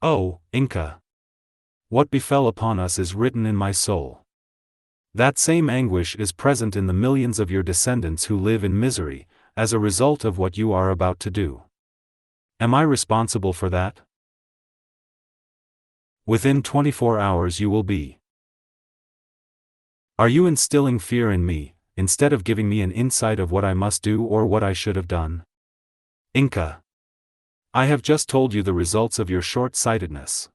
Oh, Inca! What befell upon us is written in my soul. That same anguish is present in the millions of your descendants who live in misery, as a result of what you are about to do. Am I responsible for that? Within 24 hours you will be. Are you instilling fear in me, instead of giving me an insight of what I must do or what I should have done? Inca! I have just told you the results of your short-sightedness.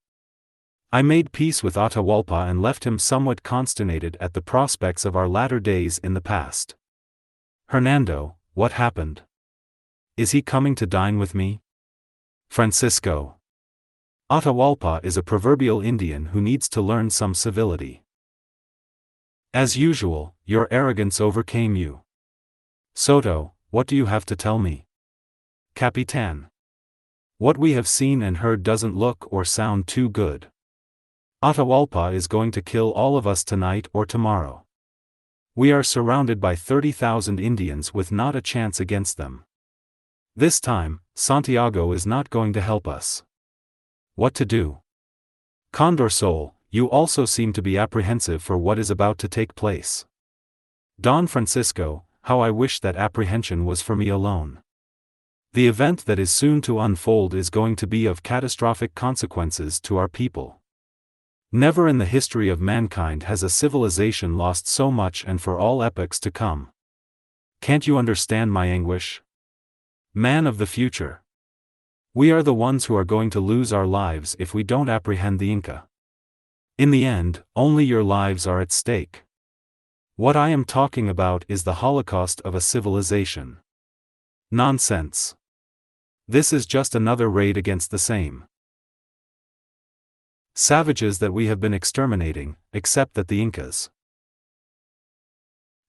I made peace with Atahualpa and left him somewhat consternated at the prospects of our latter days in the past. Hernando, what happened? Is he coming to dine with me? Francisco. Atahualpa is a proverbial Indian who needs to learn some civility. As usual, your arrogance overcame you. Soto, what do you have to tell me? Capitan. What we have seen and heard doesn't look or sound too good. Atahualpa is going to kill all of us tonight or tomorrow. We are surrounded by 30,000 Indians with not a chance against them. This time, Santiago is not going to help us. What to do? Condor Soul, you also seem to be apprehensive for what is about to take place. Don Francisco, how I wish that apprehension was for me alone. The event that is soon to unfold is going to be of catastrophic consequences to our people. Never in the history of mankind has a civilization lost so much, and for all epochs to come. Can't you understand my anguish? Man of the future. We are the ones who are going to lose our lives if we don't apprehend the Inca. In the end, only your lives are at stake. What I am talking about is the holocaust of a civilization. Nonsense. This is just another raid against the same savages that we have been exterminating, except that the Incas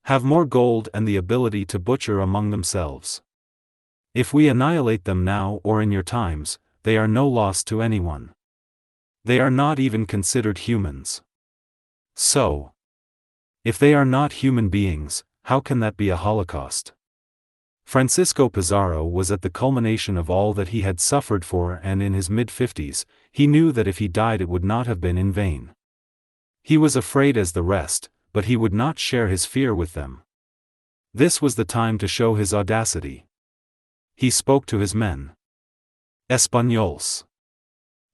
have more gold and the ability to butcher among themselves. If we annihilate them now or in your times, they are no loss to anyone. They are not even considered humans. So, if they are not human beings, how can that be a holocaust? Francisco Pizarro was at the culmination of all that he had suffered for, and in his mid-50s, he knew that if he died it would not have been in vain. He was afraid as the rest, but he would not share his fear with them. This was the time to show his audacity. He spoke to his men. Españoles.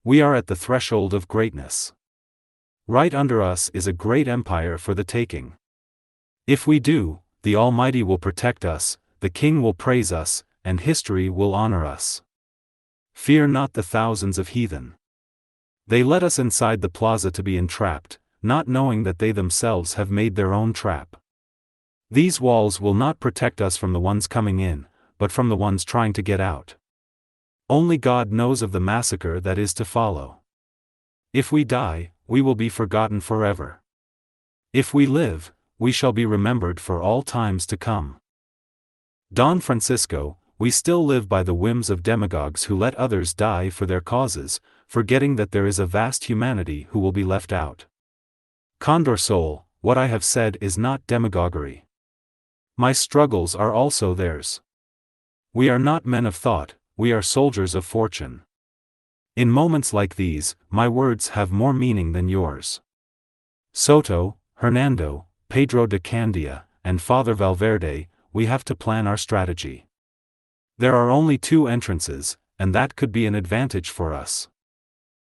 We are at the threshold of greatness. Right under us is a great empire for the taking. If we do, the Almighty will protect us, the King will praise us, and history will honor us. Fear not the thousands of heathen. They let us inside the plaza to be entrapped, not knowing that they themselves have made their own trap. These walls will not protect us from the ones coming in, but from the ones trying to get out. Only God knows of the massacre that is to follow. If we die, we will be forgotten forever. If we live, we shall be remembered for all times to come. Don Francisco, we still live by the whims of demagogues who let others die for their causes, forgetting that there is a vast humanity who will be left out. Condor Soul, what I have said is not demagoguery. My struggles are also theirs. We are not men of thought, we are soldiers of fortune. In moments like these, my words have more meaning than yours. Soto, Hernando, Pedro de Candia, and Father Valverde, we have to plan our strategy. There are only 2 entrances, and that could be an advantage for us.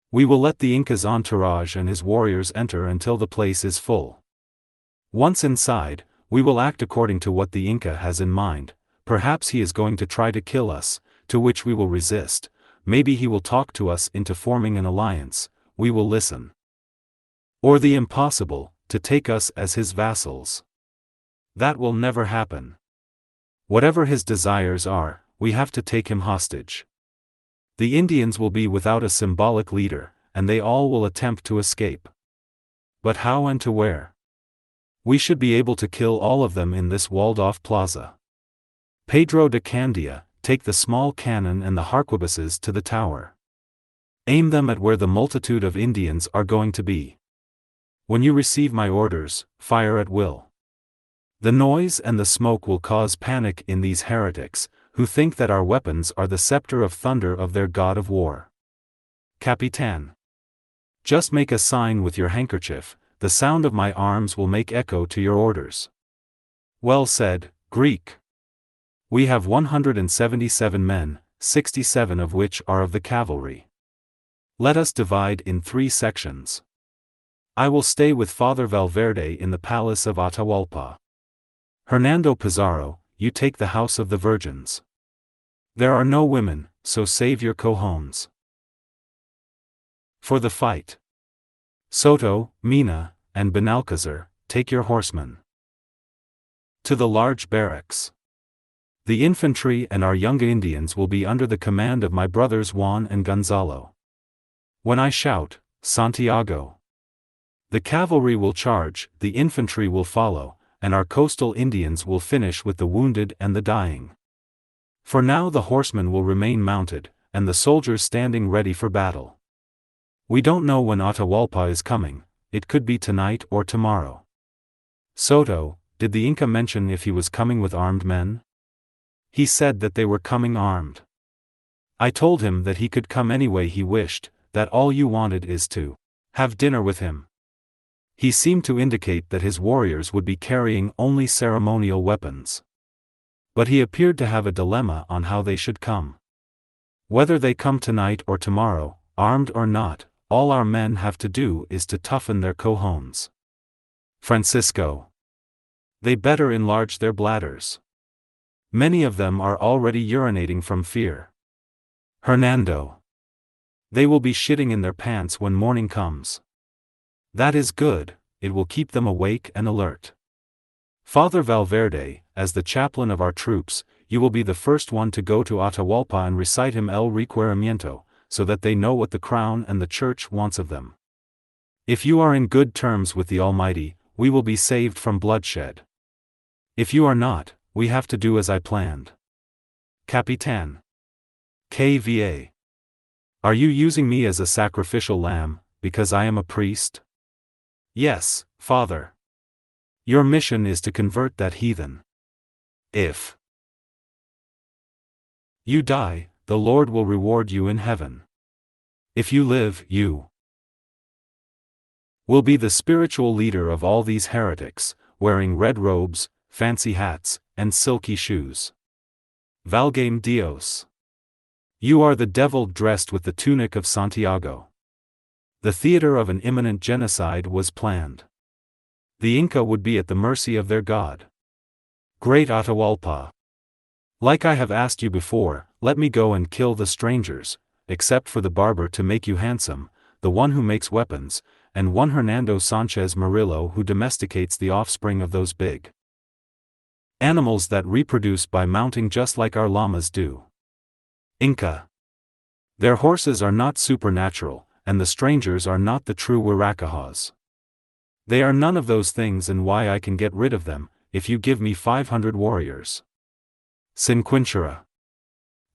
We will let the Inca's entourage and his warriors enter until the place is full. Once inside, we will act according to what the Inca has in mind. Perhaps he is going to try to kill us, to which we will resist. Maybe he will talk to us into forming an alliance, we will listen. Or the impossible, to take us as his vassals. That will never happen. Whatever his desires are, we have to take him hostage. The Indians will be without a symbolic leader, and they all will attempt to escape. But how and to where? We should be able to kill all of them in this walled-off plaza. Pedro de Candia, take the small cannon and the harquebuses to the tower. Aim them at where the multitude of Indians are going to be. When you receive my orders, fire at will. The noise and the smoke will cause panic in these heretics, who think that our weapons are the scepter of thunder of their god of war. Capitan. Just make a sign with your handkerchief, the sound of my arms will make echo to your orders. Well said, Greek. We have 177 men, 67 of which are of the cavalry. Let us divide in 3 sections. I will stay with Father Valverde in the palace of Atahualpa. Hernando Pizarro, you take the house of the virgins. There are no women, so save your cojones. For the fight. Soto, Mina, and Benalcazar, take your horsemen. To the large barracks. The infantry and our young Indians will be under the command of my brothers Juan and Gonzalo. When I shout, Santiago, the cavalry will charge, the infantry will follow, and our coastal Indians will finish with the wounded and the dying. For now the horsemen will remain mounted, and the soldiers standing ready for battle. We don't know when Atahualpa is coming, it could be tonight or tomorrow. Soto, did the Inca mention if he was coming with armed men? He said that they were coming armed. I told him that he could come any way he wished, that all you wanted is to have dinner with him. He seemed to indicate that his warriors would be carrying only ceremonial weapons. But he appeared to have a dilemma on how they should come. Whether they come tonight or tomorrow, armed or not, all our men have to do is to toughen their cojones. Francisco. They better enlarge their bladders. Many of them are already urinating from fear. Hernando. They will be shitting in their pants when morning comes. That is good, it will keep them awake and alert. Father Valverde, as the chaplain of our troops, you will be the first one to go to Atahualpa and recite him el requerimiento, so that they know what the crown and the church wants of them. If you are in good terms with the Almighty, we will be saved from bloodshed. If you are not, we have to do as I planned. Capitan. KVA. Are you using me as a sacrificial lamb, because I am a priest? Yes, Father. Your mission is to convert that heathen. If you die, the Lord will reward you in heaven. If you live, you will be the spiritual leader of all these heretics, wearing red robes, fancy hats, and silky shoes. Valgame Dios. You are the devil dressed with the tunic of Santiago. The theater of an imminent genocide was planned. The Inca would be at the mercy of their god. Great Atahualpa. Like I have asked you before, let me go and kill the strangers, except for the barber to make you handsome, the one who makes weapons, and one Hernando Sánchez Murillo who domesticates the offspring of those big animals that reproduce by mounting just like our llamas do. Inca. Their horses are not supernatural, and the strangers are not the true Wiracahas. They are none of those things, and why I can get rid of them, if you give me 500 warriors. Sinquinchera.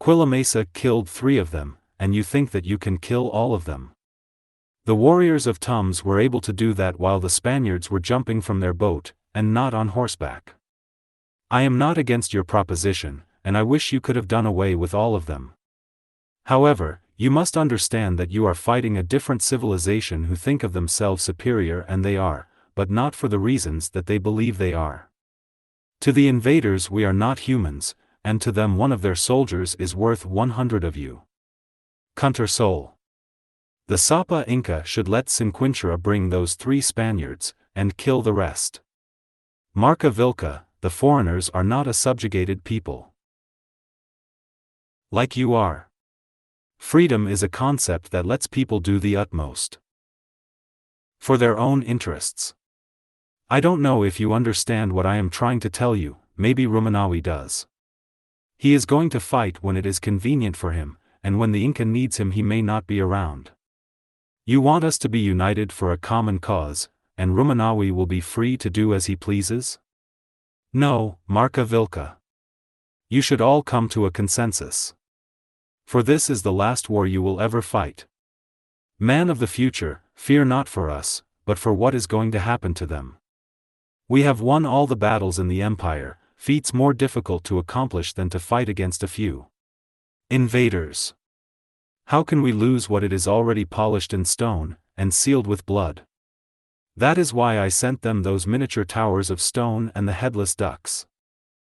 Quilamesa killed 3 of them, and you think that you can kill all of them. The warriors of Tums were able to do that while the Spaniards were jumping from their boat, and not on horseback. I am not against your proposition, and I wish you could have done away with all of them. However, you must understand that you are fighting a different civilization who think of themselves superior, and they are, but not for the reasons that they believe they are. To the invaders we are not humans, and to them one of their soldiers is worth 100 of you. Cunter Sol. The Sapa Inca should let Sinquinchera bring those 3 Spaniards, and kill the rest. Marca Vilca, the foreigners are not a subjugated people. Like you are. Freedom is a concept that lets people do the utmost for their own interests. I don't know if you understand what I am trying to tell you, maybe Rumanawi does. He is going to fight when it is convenient for him, and when the Inca needs him he may not be around. You want us to be united for a common cause, and Rumanawi will be free to do as he pleases? No, Marca Vilca. You should all come to a consensus. For this is the last war you will ever fight. Man of the future, fear not for us, but for what is going to happen to them. We have won all the battles in the empire, feats more difficult to accomplish than to fight against a few invaders. How can we lose what it is already polished in stone, and sealed with blood? That is why I sent them those miniature towers of stone and the headless ducks.